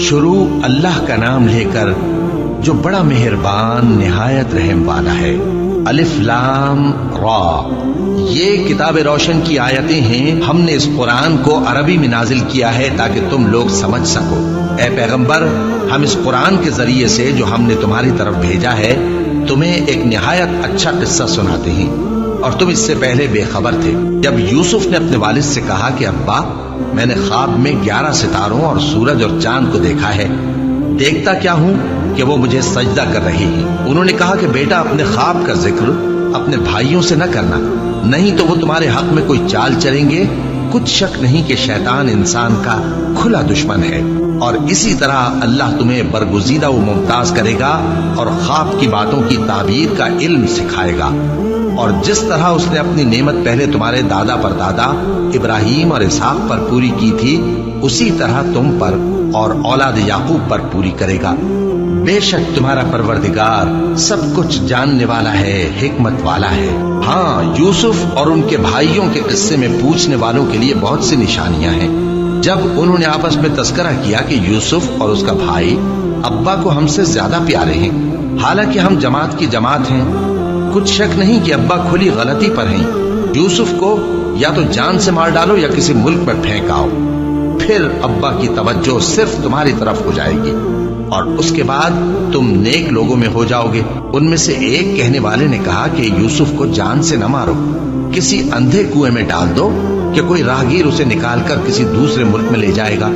شروع اللہ کا نام لے کر جو بڑا مہربان نہایت رحم والا ہے۔ الف لام را، یہ کتاب روشن کی آیتیں ہیں۔ ہم نے اس قرآن کو عربی میں نازل کیا ہے تاکہ تم لوگ سمجھ سکو۔ اے پیغمبر، ہم اس قرآن کے ذریعے سے جو ہم نے تمہاری طرف بھیجا ہے تمہیں ایک نہایت اچھا قصہ سناتے ہیں، اور تم اس سے پہلے بے خبر تھے۔ جب یوسف نے اپنے والد سے کہا کہ ابا، میں نے خواب میں 11 ستاروں اور سورج اور چاند کو دیکھا ہے، دیکھتا کیا ہوں کہ وہ مجھے سجدہ کر رہے ہیں۔ انہوں نے کہا کہ بیٹا، اپنے خواب کا ذکر اپنے بھائیوں سے نہ کرنا، نہیں تو وہ تمہارے حق میں کوئی چال چلیں گے۔ کچھ شک نہیں کہ شیطان انسان کا کھلا دشمن ہے، اور اسی طرح اللہ تمہیں برگزیدہ و ممتاز کرے گا اور خواب کی باتوں کی تعبیر کا علم سکھائے گا، اور جس طرح اس نے اپنی نعمت پہلے تمہارے دادا پر دادا ابراہیم اور اسحاق پر پوری کی تھی، اسی طرح تم پر اور اولاد یعقوب پر پوری کرے گا۔ بے شک تمہارا پروردگار سب کچھ جاننے والا ہے، حکمت والا ہے۔ ہاں، یوسف اور ان کے بھائیوں کے قصے میں پوچھنے والوں کے لیے بہت سی نشانیاں ہیں۔ جب انہوں نے آپس میں تذکرہ کیا کہ یوسف اور اس کا بھائی ابا کو ہم سے زیادہ پیارے ہیں، حالانکہ ہم جماعت کی جماعت ہیں، کچھ شک نہیں کہ ابا کھلی غلطی پر ہیں۔ یوسف کو یا تو جان سے مار ڈالو یا کسی ملک میں پھینک آؤ، پھر ابا کی توجہ صرف تمہاری طرف ہو جائے گی، اور اس کے بعد تم نیک لوگوں میں ہو جاؤ گے۔ ان میں سے ایک کہنے والے نے کہا کہ یوسف کو جان سے نہ مارو، کسی اندھے کنویں میں ڈال دو کہ کوئی راہگیر اسے نکال کر کسی دوسرے ملک میں لے جائے گا۔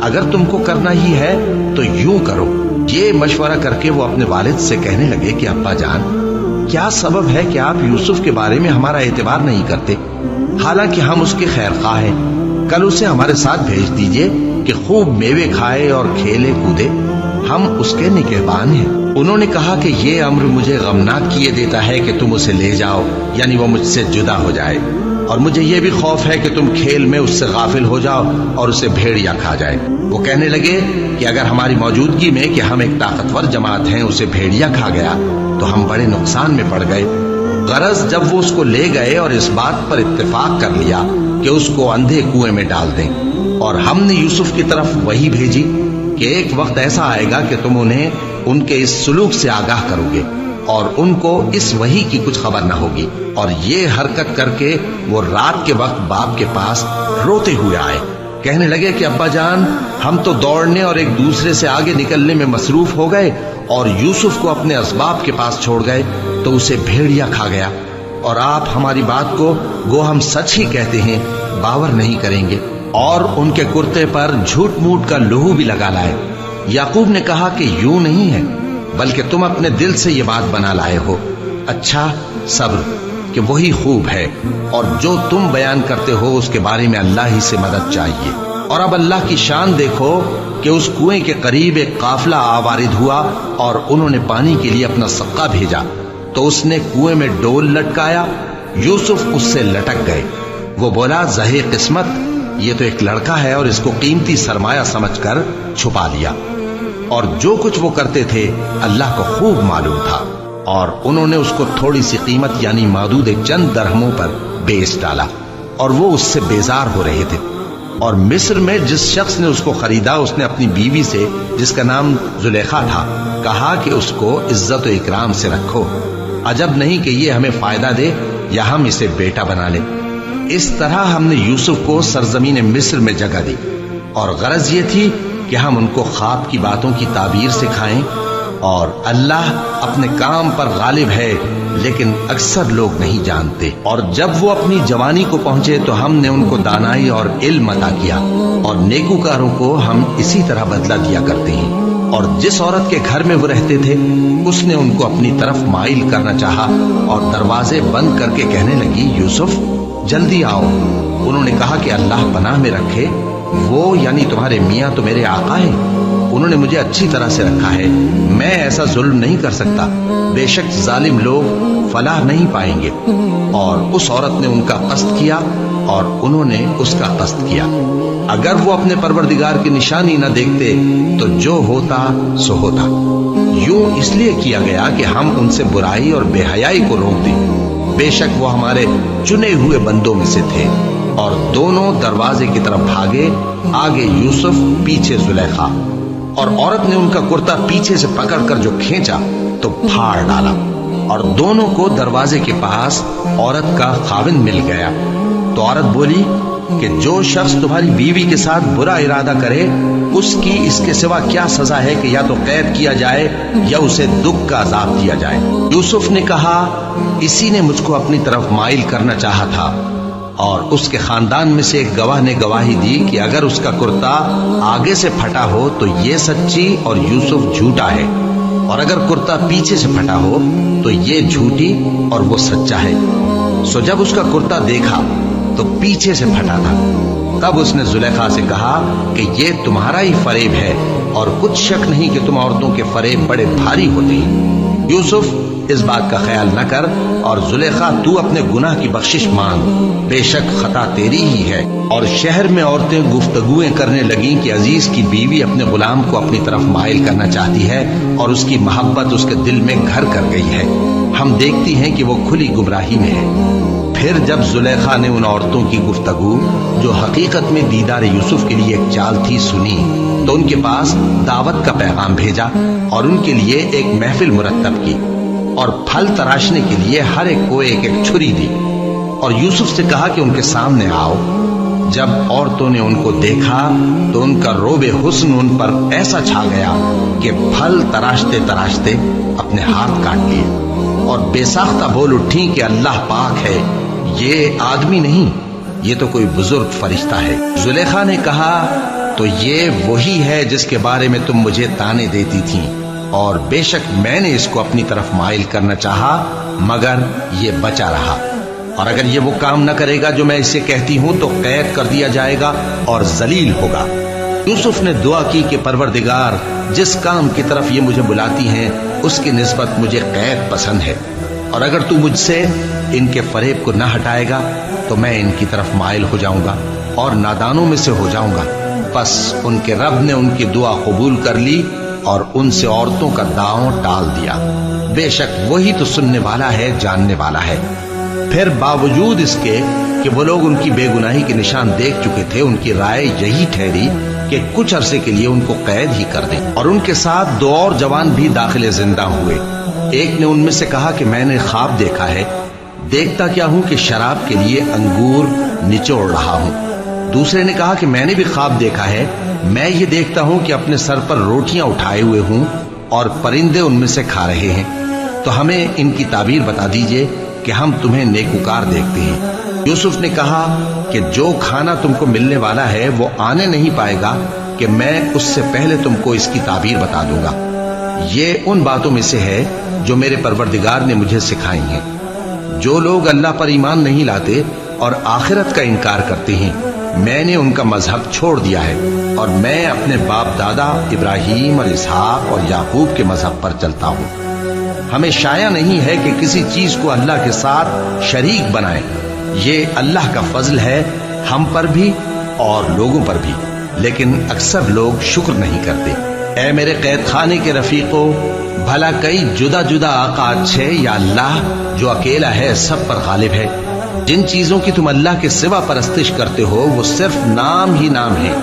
اگر تم کو کرنا ہی ہے تو یوں کرو۔ یہ مشورہ کر کے وہ اپنے والد سے کہنے لگے کہ ابا جان، کیا سبب ہے کہ آپ یوسف کے بارے میں ہمارا اعتبار نہیں کرتے، حالانکہ ہم اس کے خیر خواہ ہیں؟ کل اسے ہمارے ساتھ بھیج دیجئے کہ خوب میوے کھائے اور کھیلے کودے، ہم اس کے نگہبان ہیں۔ انہوں نے کہا کہ یہ امر مجھے غمناک کیے دیتا ہے کہ تم اسے لے جاؤ، یعنی وہ مجھ سے جدا ہو جائے، اور مجھے یہ بھی خوف ہے کہ تم کھیل میں اس سے غافل ہو جاؤ اور اسے بھیڑیا کھا جائے۔ وہ کہنے لگے کہ اگر ہماری موجودگی میں کہ ہم ایک طاقتور جماعت ہیں اسے بھیڑیا کھا گیا تو ہم بڑے نقصان میں پڑ گئے۔ غرض جب وہ اس کو لے گئے اور اس بات پر اتفاق کر لیا کہ اس کو اندھے کنویں میں ڈال دیں، اور ہم نے یوسف کی طرف وحی بھیجی کہ ایک وقت ایسا آئے گا کہ تم انہیں ان کے اس سلوک سے آگاہ کرو گے، اور ان کو اس وحی کی کچھ خبر نہ ہوگی۔ اور یہ حرکت کر کے وہ رات کے وقت باپ کے پاس روتے ہوئے آئے، کہنے لگے کہ ابا جان، ہم تو دوڑنے اور ایک دوسرے سے آگے نکلنے میں مصروف ہو گئے اور یوسف کو اپنے اسباب کے پاس چھوڑ گئے تو اسے بھیڑیا کھا گیا، اور آپ ہماری بات کو گو ہم سچ ہی کہتے ہیں باور نہیں کریں گے، اور ان کے کرتے پر جھوٹ موٹ کا لہو بھی لگا لائے۔ یعقوب نے کہا کہ یوں نہیں ہے، بلکہ تم اپنے دل سے یہ بات بنا لائے ہو۔ اچھا، صبر کہ وہی خوب ہے، اور جو تم بیان کرتے ہو اس کے بارے میں اللہ ہی سے مدد چاہیے۔ اور اب اللہ کی شان دیکھو کہ اس کنویں کے قریب ایک قافلہ آوارد ہوا، اور انہوں نے پانی کے لیے اپنا سقا بھیجا، تو اس نے کنویں میں ڈول لٹکایا، یوسف اس سے لٹک گئے۔ وہ بولا، زہے قسمت، یہ تو ایک لڑکا ہے، اور اس کو قیمتی سرمایہ سمجھ کر چھپا لیا۔ اور جو کچھ وہ کرتے تھے اللہ کو خوب معلوم تھا، اور انہوں نے اس کو تھوڑی سی قیمت یعنی معدود چند درہموں پر بیچ ڈالا، اور وہ اس سے بیزار ہو رہے تھے۔ اور مصر میں جس شخص نے اس کو خریدا، اس نے اپنی بیوی سے جس کا نام زلیخا تھا کہا کہ اس کو عزت و اکرام سے رکھو، عجب نہیں کہ یہ ہمیں فائدہ دے یا ہم اسے بیٹا بنا لیں۔ اس طرح ہم نے یوسف کو سرزمین مصر میں جگہ دی، اور غرض یہ تھی کہ ہم ان کو خواب کی باتوں کی تعبیر سکھائیں، اور اللہ اپنے کام پر غالب ہے لیکن اکثر لوگ نہیں جانتے۔ اور جب وہ اپنی جوانی کو پہنچے تو ہم نے ان کو دانائی اور علم عطا کیا، اور نیکوکاروں کو ہم اسی طرح بدلہ دیا کرتے ہیں۔ اور جس عورت کے گھر میں وہ رہتے تھے اس نے ان کو اپنی طرف مائل کرنا چاہا، اور دروازے بند کر کے کہنے لگی، یوسف جلدی آؤ۔ انہوں نے کہا کہ اللہ پناہ میں رکھے، وہ یعنی تمہارے میاں تو میرے آقا ہیں، انہوں نے مجھے اچھی طرح سے رکھا ہے، میں ایسا ظلم نہیں کر سکتا، بے شک ظالم لوگ فلاح نہیں پائیں گے۔ اور اس عورت نے ان کا قصد کیا اور انہوں نے اس کا قصد کیا۔ اگر وہ اپنے پروردگار کی نشانی نہ دیکھتے تو جو ہوتا سو ہوتا۔ یوں اس لیے کیا گیا کہ ہم ان سے برائی اور بے حیائی کو روک دیں، بے شک وہ ہمارے چنے ہوئے بندوں میں سے تھے۔ اور دونوں دروازے کی طرف بھاگے، آگے یوسف پیچھے زلیخا۔ اور عورت نے ان کا کرتا پیچھے سے پکڑ کر جو کھینچا تو پھاڑ ڈالا، اور دونوں کو دروازے کے پاس عورت کا خاوند مل گیا۔ تو عورت بولی کہ جو شخص تمہاری بیوی کے ساتھ برا ارادہ کرے اس کی اس کے سوا کیا سزا ہے کہ یا تو قید کیا جائے یا اسے دکھ کا عذاب دیا جائے۔ یوسف نے کہا اسی نے مجھ کو اپنی طرف مائل کرنا چاہا تھا، اور اس کے خاندان میں سے ایک گواہ نے گواہی دی کہ اگر اس کا کرتا آگے سے پھٹا ہو تو یہ سچی اور یوسف جھوٹا ہے، اور اگر کرتا پیچھے سے پھٹا ہو تو یہ جھوٹی اور وہ سچا ہے۔ سو جب اس کا کرتا دیکھا تو پیچھے سے پھٹا تھا، تب اس نے زلیخا سے کہا کہ یہ تمہارا ہی فریب ہے، اور کچھ شک نہیں کہ تم عورتوں کے فریب بڑے بھاری ہوتے ہیں۔ یوسف اس بات کا خیال نہ کر، اور زلیخا تو اپنے گناہ کی بخشش مانگ، بے شک خطا تیری ہی ہے۔ اور شہر میں عورتیں گفتگویں کرنے لگیں کہ عزیز کی بیوی اپنے غلام کو اپنی طرف مائل کرنا چاہتی ہے اور اس کی محبت اس کے دل میں گھر کر گئی ہے، ہم دیکھتی ہیں کہ وہ کھلی گمراہی میں ہے۔ پھر جب زلیخا نے ان عورتوں کی گفتگو جو حقیقت میں دیدار یوسف کے لیے ایک چال تھی سنی، تو ان کے پاس دعوت کا پیغام بھیجا اور ان کے لیے ایک محفل مرتب کی، اور پھل تراشنے کے لیے ہر ایک کو ایک ایک چھری دی، اور یوسف سے کہا کہ ان کے سامنے آؤ۔ جب عورتوں نے ان کو دیکھا تو ان کا روب حسن ان پر ایسا چھا گیا کہ پھل تراشتے تراشتے اپنے ہاتھ کاٹ لیے، اور بے ساختہ بول اٹھی کہ اللہ پاک ہے، یہ آدمی نہیں، یہ تو کوئی بزرگ فرشتہ ہے۔ زلیخا نے کہا تو یہ وہی ہے جس کے بارے میں تم مجھے تانے دیتی تھی، اور بے شک میں نے اس کو اپنی طرف مائل کرنا چاہا مگر یہ بچا رہا، اور اگر یہ وہ کام نہ کرے گا جو میں اسے کہتی ہوں تو قید کر دیا جائے گا اور ذلیل ہوگا۔ یوسف نے دعا کی کہ پروردگار، جس کام کی طرف یہ مجھے بلاتی ہیں اس کی نسبت مجھے قید پسند ہے، اور اگر تو مجھ سے ان کے فریب کو نہ ہٹائے گا تو میں ان کی طرف مائل ہو جاؤں گا اور نادانوں میں سے ہو جاؤں گا۔ بس ان کے رب نے ان کی دعا قبول کر لی اور ان سے عورتوں کا داؤں ٹال دیا، بے شک وہی تو سننے والا ہے، جاننے والا ہے۔ پھر باوجود اس کے کہ وہ لوگ ان کی بے گناہی کے نشان دیکھ چکے تھے، ان کی رائے یہی ٹھہری کہ کچھ عرصے کے لیے ان کو قید ہی کر دیں، اور ان کے ساتھ دو اور جوان بھی داخل زندہ ہوئے۔ ایک نے ان میں سے کہا کہ میں نے خواب دیکھا ہے، دیکھتا کیا ہوں کہ شراب کے لیے انگور نچوڑ رہا ہوں۔ دوسرے نے کہا کہ میں نے بھی خواب دیکھا ہے، میں یہ دیکھتا ہوں کہ اپنے سر پر روٹیاں اٹھائے ہوئے ہوں اور پرندے ان میں سے کھا رہے ہیں، تو ہمیں ان کی تعبیر بتا دیجئے کہ ہم تمہیں نیکوکار دیکھتے ہیں۔ یوسف نے کہا کہ جو کھانا تم کو ملنے والا ہے وہ آنے نہیں پائے گا کہ میں اس سے پہلے تم کو اس کی تعبیر بتا دوں گا۔ یہ ان باتوں میں سے ہے جو میرے پروردگار نے مجھے سکھائی ہیں۔ جو لوگ اللہ پر ایمان نہیں لاتے اور آخرت کا انکار کرتے ہیں، میں نے ان کا مذہب چھوڑ دیا ہے، اور میں اپنے باپ دادا ابراہیم اور اسحاق اور یعقوب کے مذہب پر چلتا ہوں۔ ہمیں شایع نہیں ہے کہ کسی چیز کو اللہ کے ساتھ شریک بنائیں، یہ اللہ کا فضل ہے ہم پر بھی اور لوگوں پر بھی، لیکن اکثر لوگ شکر نہیں کرتے۔ اے میرے قید خانے کے رفیقوں، بھلا کئی جدا جدا آقا اچھے یا اللہ جو اکیلا ہے سب پر غالب ہے؟ جن چیزوں کی تم اللہ کے سوا پرستش کرتے ہو وہ صرف نام ہی نام ہے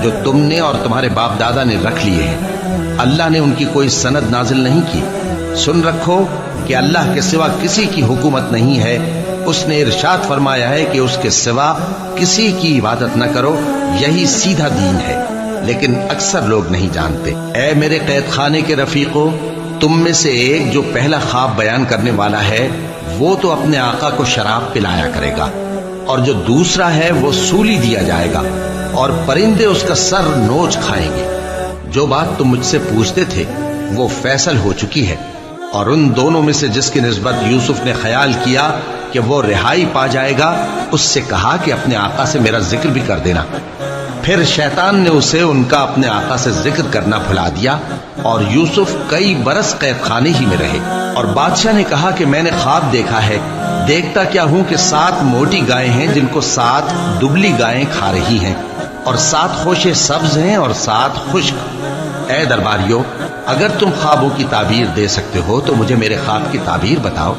جو تم نے اور تمہارے باپ دادا نے رکھ لیے ہیں، اللہ نے ان کی کوئی سند نازل نہیں کی۔ سن رکھو کہ اللہ کے سوا کسی کی حکومت نہیں ہے، اس نے ارشاد فرمایا ہے کہ اس کے سوا کسی کی عبادت نہ کرو، یہی سیدھا دین ہے، لیکن اکثر لوگ نہیں جانتے۔ اے میرے قید خانے کے رفیقوں، تم میں سے ایک جو پہلا خواب بیان کرنے والا ہے وہ تو اپنے آقا کو شراب پلایا کرے گا، اور جو دوسرا ہے وہ سولی دیا جائے گا، اور پرندے اس کا سر نوچ کھائیں گے۔ جو بات تم مجھ سے پوچھتے تھے وہ فیصل ہو چکی ہے، اور ان دونوں میں سے جس کی نسبت یوسف نے خیال کیا کہ وہ رہائی پا جائے گا، اس سے کہا کہ اپنے آقا سے میرا ذکر بھی کر دینا۔ پھر شیطان نے اسے ان کا اپنے آقا سے ذکر کرنا بھلا دیا، اور یوسف کئی برس قید خانے ہی میں رہے۔ اور بادشاہ نے کہا کہ میں نے خواب دیکھا ہے، دیکھتا کیا ہوں کہ 7 موٹی گائیں ہیں جن کو 7 دبلی گائیں کھا رہی ہیں، اور 7 خوشے سبز ہیں اور 7 خشک۔ اے درباریو، اگر تم خوابوں کی تعبیر دے سکتے ہو تو مجھے میرے خواب کی تعبیر بتاؤ۔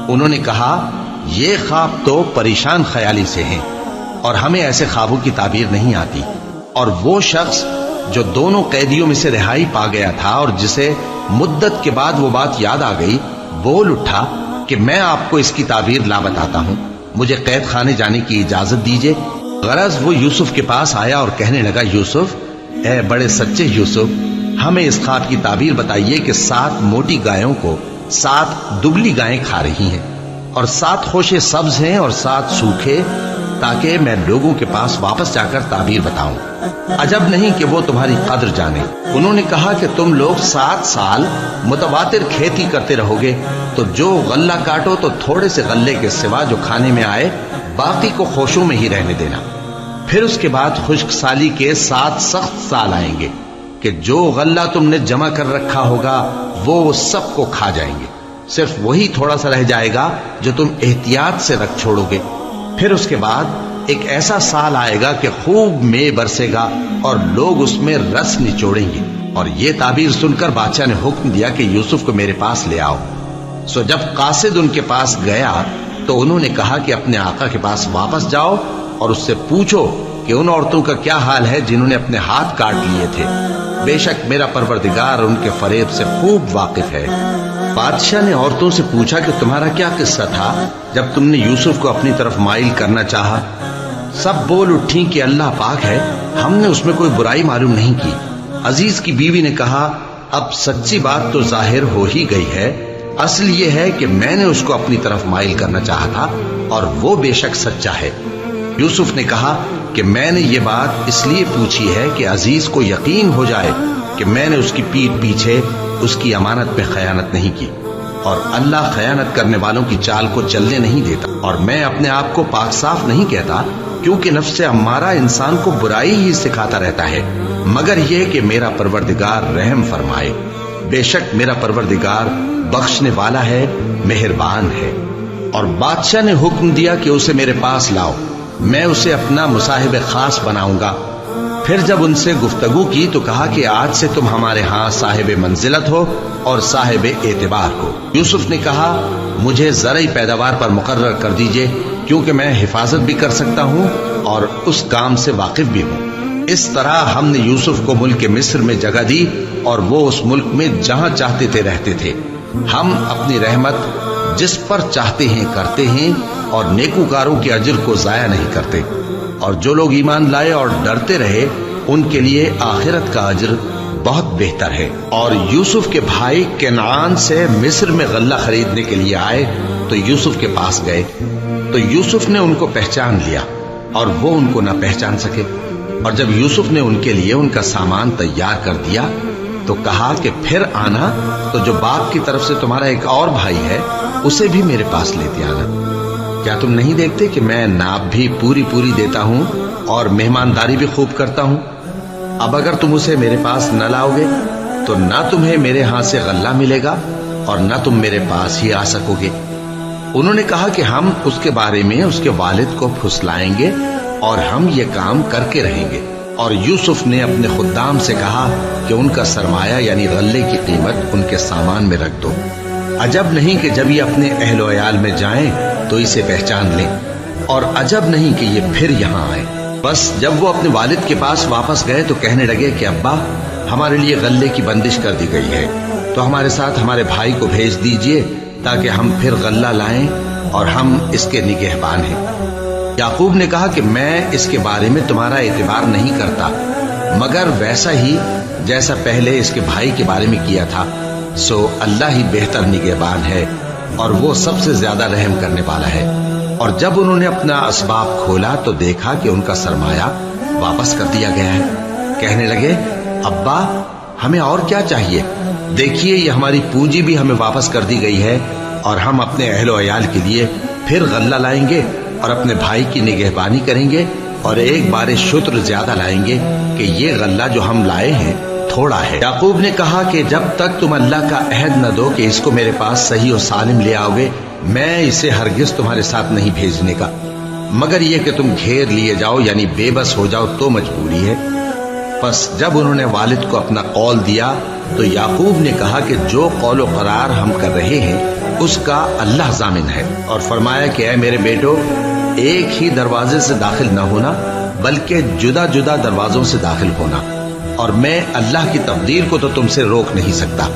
انہوں نے کہا یہ خواب تو پریشان خیالی سے ہیں، اور ہمیں ایسے خوابوں کی تعبیر نہیں آتی۔ اور وہ شخص جو دونوں قیدیوں میں سے رہائی پا گیا تھا اور جسے مدت کے بعد وہ بات یاد آ گئی، بول اٹھا کہ میں آپ کو اس کی تعبیر لا بتاتا ہوں، مجھے قید خانے جانے کی اجازت دیجیے۔ غرض وہ یوسف کے پاس آیا اور کہنے لگا، یوسف، اے بڑے سچے یوسف، ہمیں اس خواب کی تعبیر بتائیے کہ 7 موٹی گایوں کو 7 دبلی گائیں کھا رہی ہیں، اور 7 خوشے سبز ہیں اور 7 سوکھے، تاکہ میں لوگوں کے پاس واپس جا کر تعبیر بتاؤں۔ عجب نہیں کہ وہ تمہاری قدر جانے۔ انہوں نے کہا کہ تم لوگ 7 سال متواتر کھیتی کرتے رہو گے، تو جو غلہ کاٹو تو تھوڑے سے غلے کے سوا جو کھانے میں آئے باقی کو خوشوں میں ہی رہنے دینا۔ پھر اس کے بعد خشک سالی کے 7 سخت سال آئیں گے کہ جو غلہ تم نے جمع کر رکھا ہوگا وہ سب کو کھا جائیں گے، صرف وہی تھوڑا سا رہ جائے گا جو تم احتیاط سے رکھ چھوڑو گے۔ پھر اس کے بعد ایک ایسا سال آئے گا کہ خوب مے برسے گا اور لوگ اس میں رس نچوڑیں گے۔ اور یہ تعبیر سن کر بادشاہ نے حکم دیا کہ یوسف کو میرے پاس لے آؤ۔ سو جب قاصد ان کے پاس گیا تو انہوں نے کہا کہ اپنے آقا کے پاس واپس جاؤ اور اس سے پوچھو کہ ان عورتوں کا کیا حال ہے جنہوں نے اپنے ہاتھ کاٹ لیے تھے، بے شک میرا پروردگار ان کے فریب سے خوب واقف ہے۔ بادشاہ نے عورتوں سے پوچھا کہ تمہارا کیا قصہ تھا جب تم نے یوسف کو اپنی طرف مائل کرنا چاہا؟ سب بول اٹھیں کہ اللہ پاک ہے، ہم نے اس میں کوئی برائی معلوم نہیں کی۔ عزیز کی بیوی نے کہا، اب سچی بات تو ظاہر ہو ہی گئی ہے، اصل یہ ہے کہ میں نے اس کو اپنی طرف مائل کرنا چاہا تھا اور وہ بے شک سچا ہے۔ یوسف نے کہا کہ میں نے یہ بات اس لیے پوچھی ہے کہ عزیز کو یقین ہو جائے کہ میں نے اس کی پیٹھ پیچھے اس کی امانت پہ خیانت نہیں کی، اور اللہ خیانت کرنے والوں کی چال کو چلنے نہیں دیتا، اور میں اپنے آپ کو پاک صاف نہیں کہتا، کیونکہ نفس امارہ انسان کو برائی ہی سکھاتا رہتا ہے، مگر یہ کہ میرا پروردگار رحم فرمائے، بے شک میرا پروردگار بخشنے والا ہے، مہربان ہے۔ اور بادشاہ نے حکم دیا کہ اسے میرے پاس لاؤ، میں اسے اپنا مصاحب خاص بناؤں گا۔ پھر جب ان سے گفتگو کی تو کہا کہ آج سے تم ہمارے ہاں صاحب منزلت ہو اور صاحب اعتبار ہو۔ یوسف نے کہا، مجھے زرعی پیداوار پر مقرر کر دیجئے، کیونکہ میں حفاظت بھی کر سکتا ہوں اور اس کام سے واقف بھی ہوں۔ اس طرح ہم نے یوسف کو ملک مصر میں جگہ دی اور وہ اس ملک میں جہاں چاہتے تھے رہتے تھے۔ ہم اپنی رحمت جس پر چاہتے ہیں کرتے ہیں اور نیکوکاروں کے اجر کو ضائع نہیں کرتے، اور جو لوگ ایمان لائے اور ڈرتے رہے ان کے لیے آخرت کا اجر بہت بہتر ہے۔ اور یوسف کے بھائی کنعان سے مصر میں غلہ خریدنے کے لیے آئے تو یوسف کے پاس گئے، تو یوسف نے ان کو پہچان لیا اور وہ ان کو نہ پہچان سکے۔ اور جب یوسف نے ان کے لیے ان کا سامان تیار کر دیا تو کہا کہ پھر آنا تو جو باپ کی طرف سے تمہارا ایک اور بھائی ہے اسے بھی میرے پاس لیتے آنا۔ کیا تم نہیں دیکھتے کہ میں ناپ بھی پوری پوری دیتا ہوں اور مہمانداری بھی خوب کرتا ہوں؟ اب اگر تم اسے میرے پاس نہ لاؤ گے تو نہ تمہیں میرے ہاں سے غلہ ملے گا اور نہ تم میرے پاس ہی آ سکو گے۔ انہوں نے کہا کہ ہم اس کے بارے میں اس کے والد کو پھسلائیں گے اور ہم یہ کام کر کے رہیں گے۔ اور یوسف نے اپنے خدام سے کہا کہ ان کا سرمایہ یعنی غلے کی قیمت ان کے سامان میں رکھ دو۔ عجب نہیں کہ جب یہ اپنے اہل و عیال میں جائیں تو اسے پہچان لیں، اور عجب نہیں کہ یہ پھر یہاں آئے۔ بس جب وہ اپنے والد کے پاس واپس گئے تو کہنے لگے کہ ابا، ہمارے لیے غلے کی بندش کر دی گئی ہے، تو ہمارے ساتھ ہمارے بھائی کو بھیج دیجئے تاکہ ہم پھر غلہ لائیں اور ہم اس کے نگہبان ہیں۔ یعقوب نے کہا کہ میں اس کے بارے میں تمہارا اعتبار نہیں کرتا، مگر ویسا ہی جیسا پہلے اس کے بھائی کے بارے میں کیا تھا، سو اللہ ہی بہتر نگہبان ہے اور وہ سب سے زیادہ رحم کرنے والا ہے۔ اور جب انہوں نے اپنا اسباب کھولا تو دیکھا کہ ان کا سرمایہ واپس کر دیا گیا ہے۔ کہنے لگے، ابا، ہمیں اور کیا چاہیے؟ دیکھیے یہ ہماری پونجی بھی ہمیں واپس کر دی گئی ہے، اور ہم اپنے اہل و عیال کے لیے پھر غلہ لائیں گے اور اپنے بھائی کی نگہبانی کریں گے، اور ایک بار شتر زیادہ لائیں گے کہ یہ غلہ جو ہم لائے ہیں تھوڑا ہے۔ یعقوب نے کہا کہ جب تک تم اللہ کا عہد نہ دو کہ اس کو میرے پاس صحیح و سالم لے آؤ گے، میں اسے ہرگز تمہارے ساتھ نہیں بھیجنے کا، مگر یہ کہ تم گھیر لیے جاؤ یعنی بے بس ہو جاؤ تو مجبوری ہے۔ پس جب انہوں نے والد کو اپنا قول دیا تو یعقوب نے کہا کہ جو قول و قرار ہم کر رہے ہیں اس کا اللہ ضامن ہے، اور فرمایا کہ اے میرے بیٹو، ایک ہی دروازے سے داخل نہ ہونا بلکہ جدا جدا دروازوں سے داخل ہونا، اور میں اللہ کی تقدیر کو تو تم سے روک نہیں سکتا.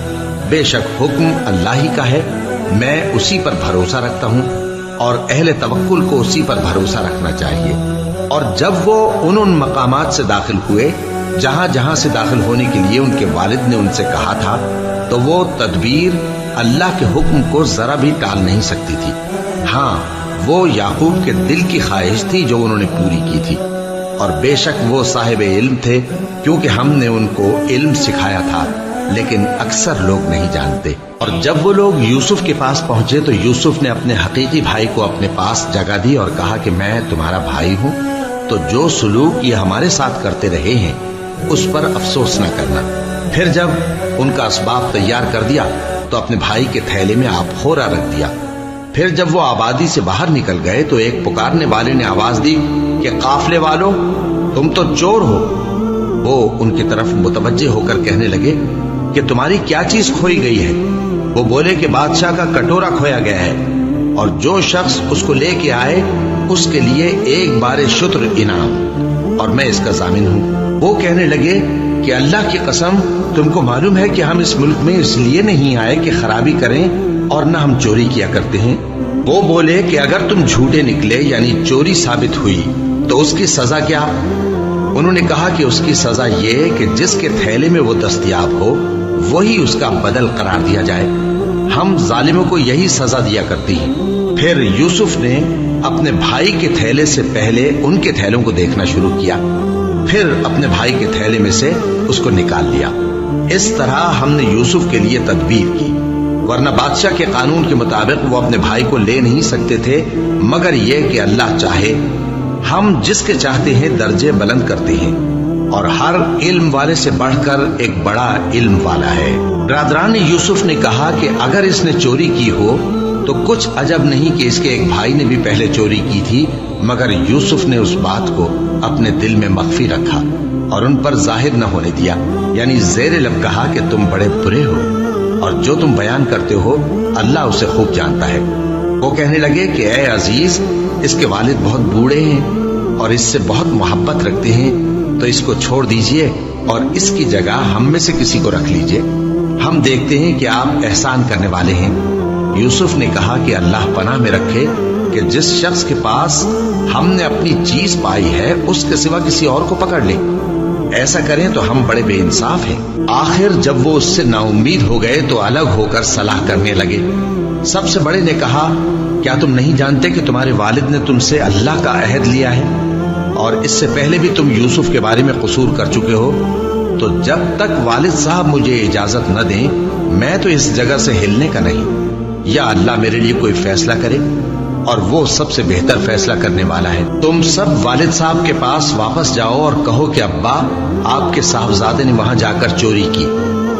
بے شک حکم اللہ ہی کا ہے، میں اسی پر بھروسہ رکھتا ہوں اور اہل توکل کو اسی پر بھروسہ رکھنا چاہیے. اور جب وہ ان مقامات سے داخل ہوئے جہاں جہاں سے داخل ہونے کے لیے ان کے والد نے ان سے کہا تھا، تو وہ تدبیر اللہ کے حکم کو ذرا بھی ٹال نہیں سکتی تھی. ہاں، وہ یعقوب کے دل کی خواہش تھی جو انہوں نے پوری کی تھی، اور بے شک وہ صاحب علم تھے، کیونکہ ہم نے ان کو علم سکھایا تھا، لیکن اکثر لوگ نہیں جانتے. اور جب وہ لوگ یوسف کے پاس پہنچے تو یوسف نے اپنے حقیقی بھائی کو اپنے پاس جگہ دی اور کہا کہ میں تمہارا بھائی ہوں، تو جو سلوک یہ ہمارے ساتھ کرتے رہے ہیں اس پر افسوس نہ کرنا. پھر جب ان کا اسباب تیار کر دیا تو اپنے بھائی کے تھیلے میں آپ خورا رکھ دیا. پھر جب وہ آبادی سے باہر نکل گئے تو ایک پکارنے والے نے آواز دی کہ قافلے والو، تم تو چور ہو. وہ ان کی طرف متوجہ ہو کر کہنے لگے کہ تمہاری کیا چیز کھوئی گئی ہے؟ وہ بولے کہ بادشاہ کا کٹورا کھویا گیا ہے، اور جو شخص اس کو لے کے آئے اس کے لیے ایک بار شتر انعام، اور میں اس کا ضامن ہوں. وہ کہنے لگے کہ اللہ کی قسم، تم کو معلوم ہے کہ ہم اس ملک میں اس لیے نہیں آئے کہ خرابی کریں اور نہ ہم چوری کیا کرتے ہیں. وہ بولے کہ اگر تم جھوٹے نکلے یعنی چوری ثابت ہوئی تو اس کی سزا کیا؟ انہوں نے کہا کہ اس کی سزا یہ کہ جس کے تھیلے میں وہ دستیاب ہو وہی اس کا بدل قرار دیا جائے. ہم ظالموں کو یہی سزا دیا کرتی ہیں. پھر یوسف نے اپنے بھائی کے تھیلے سے پہلے ان کے تھیلوں کو دیکھنا شروع کیا، پھر اپنے بھائی کے تھیلے میں سے اس کو نکال لیا. اس طرح ہم نے یوسف کے لیے تدبیر کی، ورنہ بادشاہ کے قانون کے مطابق وہ اپنے بھائی کو لے نہیں سکتے تھے مگر یہ کہ اللہ چاہے. ہم جس کے چاہتے ہیں درجے بلند کرتے ہیں، اور ہر علم والے سے بڑھ کر ایک بڑا علم والا ہے. برادران یوسف نے کہا کہ اگر اس نے چوری کی ہو تو کچھ عجب نہیں کہ اس کے ایک بھائی نے بھی پہلے چوری کی تھی، مگر یوسف نے اس بات کو اپنے دل میں مخفی رکھا اور ان پر ظاہر نہ ہونے دیا. یعنی زیر لب کہا کہ تم بڑے برے ہو اور جو تم بیان کرتے ہو اللہ اسے خوب جانتا ہے. وہ کہنے لگے کہ اے عزیز، اس کے والد بہت بوڑھے ہیں اور اس سے بہت محبت رکھتے ہیں، تو اس کو چھوڑ دیجئے اور اس کی جگہ ہم میں سے کسی کو رکھ لیجئے. ہم دیکھتے ہیں کہ آپ احسان کرنے والے ہیں. یوسف نے کہا کہ اللہ پناہ میں رکھے کہ جس شخص کے پاس ہم نے اپنی چیز پائی ہے اس کے سوا کسی اور کو پکڑ لے. ایسا کریں تو ہم بڑے بے انصاف ہیں. آخر جب وہ اس سے نا امید ہو گئے تو الگ ہو کر صلاح کرنے لگے. سب سے بڑے نے کہا، کیا تم نہیں جانتے کہ تمہارے والد نے تم سے اللہ کا عہد لیا ہے اور اس سے پہلے بھی تم یوسف کے بارے میں قصور کر چکے ہو؟ تو جب تک والد صاحب مجھے اجازت نہ دیں میں تو اس جگہ سے ہلنے کا نہیں. یا اللہ میرے لیے کوئی فیصلہ کرے، اور وہ سب سے بہتر فیصلہ کرنے والا ہے. تم سب والد صاحب کے پاس واپس جاؤ اور کہو کہ ابا، آپ کے صاحبزادے نے وہاں جا کر چوری کی،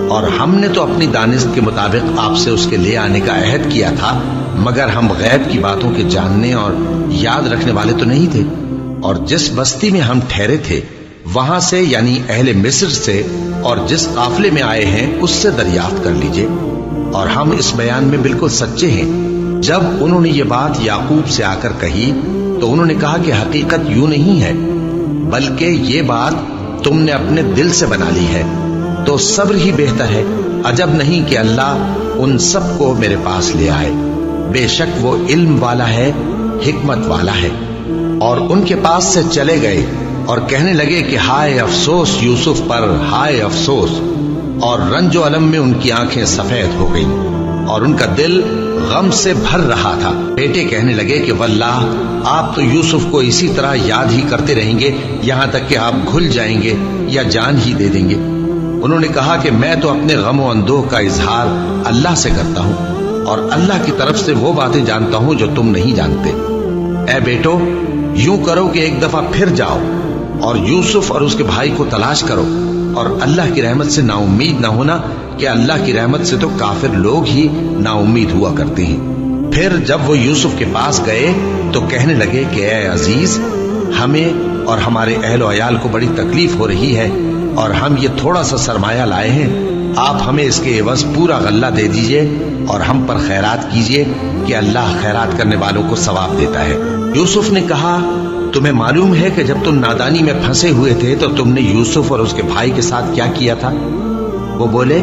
اور ہم نے تو اپنی دانست کے مطابق آپ سے اس کے لے آنے کا عہد کیا تھا، مگر ہم غیب کی باتوں کے جاننے اور یاد رکھنے والے تو نہیں تھے. اور جس بستی میں ہم ٹھہرے تھے وہاں سے یعنی اہل مصر سے اور جس قافلے میں آئے ہیں اس سے دریافت کر لیجئے، اور ہم اس بیان میں بالکل سچے ہیں. جب انہوں نے یہ بات یعقوب سے آ کر کہی تو انہوں نے کہا کہ حقیقت یوں نہیں ہے، بلکہ یہ بات تم نے اپنے دل سے بنا لی ہے، تو صبر ہی بہتر ہے. عجب نہیں کہ اللہ ان سب کو میرے پاس لے آئے. بے شک وہ علم والا ہے، حکمت والا ہے. اور ان کے پاس سے چلے گئے اور کہنے لگے کہ ہائے افسوس یوسف پر، ہائے افسوس. اور رنج و الم میں ان کی آنکھیں سفید ہو گئیں اور ان کا دل غم سے بھر رہا تھا. بیٹے کہنے لگے کہ واللہ آپ تو یوسف کو اسی طرح یاد ہی کرتے رہیں گے یہاں تک کہ آپ گھل جائیں گے یا جان ہی دے دیں گے. انہوں نے کہا کہ میں تو اپنے غم و اندوہ کا اظہار اللہ سے کرتا ہوں اور اللہ کی طرف سے وہ باتیں جانتا ہوں جو تم نہیں جانتے. اے بیٹو، یوں کرو کہ ایک دفعہ پھر جاؤ اور یوسف اور اس کے بھائی کو تلاش کرو، اور اللہ کی رحمت سے نا امید نہ ہونا کہ اللہ کی رحمت سے تو کافر لوگ ہی نا امید ہوا کرتے ہیں. پھر جب وہ یوسف کے پاس گئے تو کہنے لگے کہ اے عزیز، ہمیں اور ہمارے اہل و عیال کو بڑی تکلیف ہو رہی ہے اور ہم یہ تھوڑا سا سرمایہ لائے ہیں، آپ ہمیں اس کے عوض پورا غلہ دے دیجئے اور ہم پر خیرات کیجئے کہ اللہ خیرات کرنے والوں کو ثواب دیتا ہے. یوسف نے کہا تمہیں معلوم ہے کہ جب تم نادانی میں پھنسے ہوئے تھے تو تم نے یوسف اور اس کے بھائی کے ساتھ کیا کیا تھا؟ وہ بولے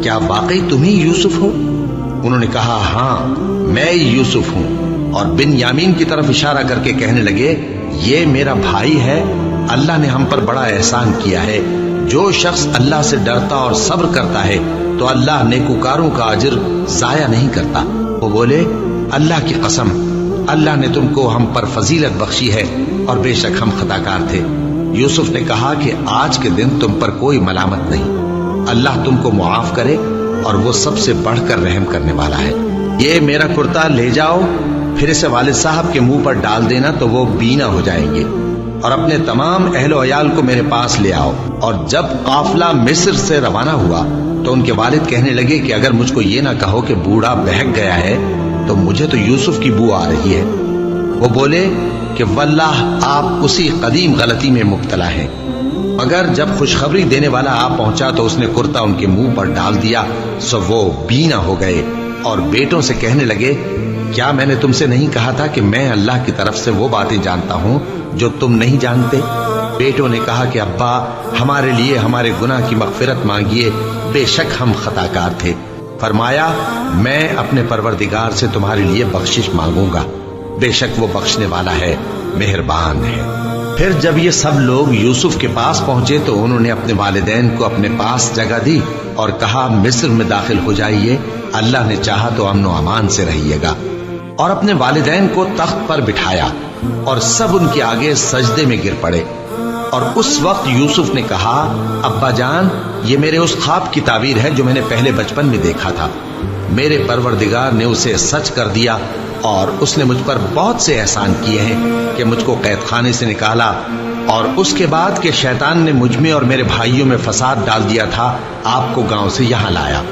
کیا واقعی تم ہی یوسف ہو؟ انہوں نے کہا ہاں میں یوسف ہوں، اور بن یامین کی طرف اشارہ کر کے کہنے لگے یہ میرا بھائی ہے، اللہ نے ہم پر بڑا احسان کیا ہے، جو شخص اللہ سے ڈرتا اور صبر کرتا ہے تو اللہ نیکوکاروں کا اجر ضائع نہیں کرتا۔ وہ بولے اللہ کی قسم اللہ نے تم کو ہم پر فضیلت بخشی ہے اور بے شک ہم خطا کار تھے۔ یوسف نے کہا کہ آج کے دن تم پر کوئی ملامت نہیں، اللہ تم کو معاف کرے اور وہ سب سے بڑھ کر رحم کرنے والا ہے۔ یہ میرا کرتا لے جاؤ، پھر اسے والد صاحب کے منہ پر ڈال دینا تو وہ بینا ہو جائیں گے، اور اپنے تمام اہل و عیال کو میرے پاس لے آؤ۔ اور جب قافلہ مصر سے روانہ ہوا تو ان کے والد کہنے لگے کہ اگر مجھ کو یہ نہ کہو کہ بوڑھا بہک گیا ہے تو مجھے تو یوسف کی بو آ رہی ہے۔ وہ بولے کہ واللہ آپ اسی قدیم غلطی میں مبتلا ہیں۔ مگر جب خوشخبری دینے والا آ پہنچا تو اس نے کرتا ان کے منہ پر ڈال دیا، سو وہ بینا ہو گئے اور بیٹوں سے کہنے لگے کیا میں نے تم سے نہیں کہا تھا کہ میں اللہ کی طرف سے وہ باتیں جانتا ہوں جو تم نہیں جانتے؟ بیٹوں نے کہا کہ ابا ہمارے لیے ہمارے گناہ کی مغفرت مانگیے، بے شک ہم خطا کار تھے۔ فرمایا میں اپنے پروردگار سے تمہارے لیے بخشش مانگوں گا، بے شک وہ بخشنے والا ہے، مہربان ہے۔ پھر جب یہ سب لوگ یوسف کے پاس پہنچے تو انہوں نے اپنے والدین کو اپنے پاس جگہ دی اور کہا مصر میں داخل ہو جائیے، اللہ نے چاہا تو امن و امان سے رہیے گا۔ اور اپنے والدین کو تخت پر بٹھایا اور سب ان کے آگے سجدے میں گر پڑے۔ اور اس وقت یوسف نے کہا ابا جان یہ میرے اس خواب کی تعبیر ہے جو میں نے پہلے بچپن میں دیکھا تھا، میرے پروردگار نے اسے سچ کر دیا اور اس نے مجھ پر بہت سے احسان کیے ہیں کہ مجھ کو قید خانے سے نکالا، اور اس کے بعد کہ شیطان نے مجھ میں اور میرے بھائیوں میں فساد ڈال دیا تھا آپ کو گاؤں سے یہاں لایا۔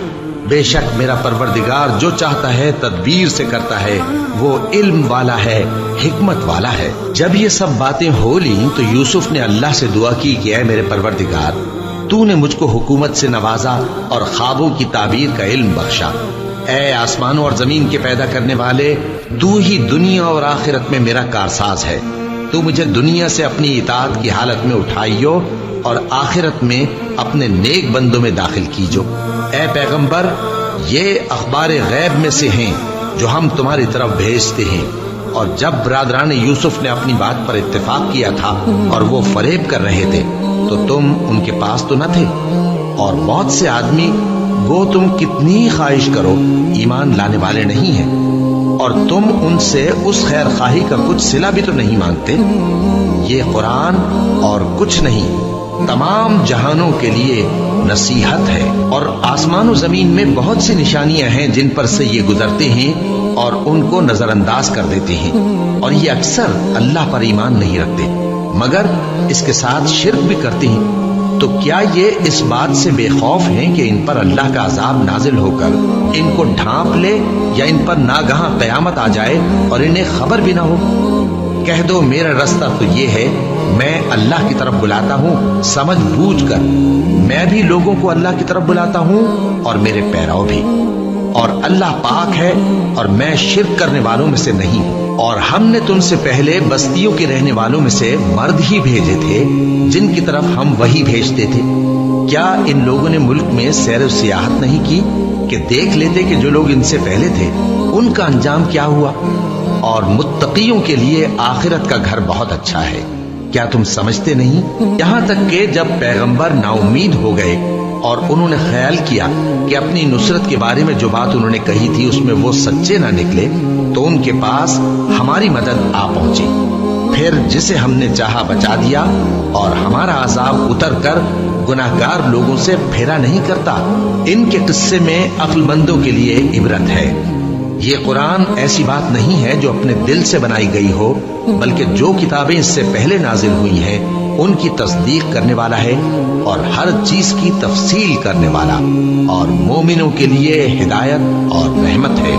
بے شک میرا پروردگار جو چاہتا ہے تدبیر سے کرتا ہے، وہ علم والا ہے، حکمت والا ہے۔ جب یہ سب باتیں ہو لیں تو یوسف نے اللہ سے دعا کی کہ اے میرے پروردگار تو نے مجھ کو حکومت سے نوازا اور خوابوں کی تعبیر کا علم بخشا۔ اے آسمانوں اور زمین کے پیدا کرنے والے، تو ہی دنیا اور آخرت میں میرا کارساز ہے، تو مجھے دنیا سے اپنی اطاعت کی حالت میں اٹھائیو اور آخرت میں اپنے نیک بندوں میں داخل کیجو۔ اے پیغمبر یہ اخبار غیب میں سے ہیں جو ہم تمہاری طرف بھیجتے ہیں۔ اور جب برادران یوسف نے اپنی بات پر اتفاق کیا تھا اور وہ فریب کر رہے تھے تو تم ان کے پاس تو نہ تھے، اور بہت سے آدمی وہ تم کتنی خواہش کرو ایمان لانے والے نہیں ہیں، اور تم ان سے اس خیر خواہی کا کچھ صلہ بھی تو نہیں مانگتے۔ یہ قرآن اور کچھ نہیں تمام جہانوں کے لیے نصیحت ہے، اور آسمان و زمین میں بہت سی نشانیاں ہیں جن پر سے یہ گزرتے ہیں اور ان کو نظر انداز کر دیتے ہیں، اور یہ اکثر اللہ پر ایمان نہیں رکھتے مگر اس کے ساتھ شرک بھی کرتے ہیں۔ تو کیا یہ اس بات سے بے خوف ہیں کہ ان پر اللہ کا عذاب نازل ہو کر ان کو ڈھانپ لے یا ان پر ناگہاں قیامت آ جائے اور انہیں خبر بھی نہ ہو؟ کہہ دو میرا راستہ تو یہ ہے، میں اللہ کی طرف بلاتا ہوں سمجھ بوجھ کر، میں بھی لوگوں کو اللہ کی طرف بلاتا ہوں اور میرے پیرو بھی، اور اللہ پاک ہے اور میں شرک کرنے والوں میں سے نہیں۔ اور ہم نے تم سے پہلے بستیوں کے رہنے والوں میں سے مرد ہی بھیجے تھے جن کی طرف ہم وہی بھیجتے تھے۔ کیا ان لوگوں نے ملک میں سیر و سیاحت نہیں کی کہ دیکھ لیتے کہ جو لوگ ان سے پہلے تھے ان کا انجام کیا ہوا؟ اور متقیوں کے لیے آخرت کا گھر بہت اچھا ہے، کیا تم سمجھتے نہیں؟ یہاں تک کہ جب پیغمبر نا امید ہو گئے اور انہوں نے خیال کیا کہ اپنی نصرت کے بارے میں جو بات انہوں نے کہی تھی اس میں وہ سچے نہ نکلے تو ان کے پاس ہماری مدد آ پہنچی، پھر جسے ہم نے چاہا بچا دیا، اور ہمارا عذاب اتر کر گناہگار لوگوں سے پھیرا نہیں کرتا۔ ان کے قصے میں عقل مندوں کے لیے عبرت ہے۔ یہ قرآن ایسی بات نہیں ہے جو اپنے دل سے بنائی گئی ہو، بلکہ جو کتابیں اس سے پہلے نازل ہوئی ہیں ان کی تصدیق کرنے والا ہے اور ہر چیز کی تفصیل کرنے والا، اور مومنوں کے لیے ہدایت اور رحمت ہے۔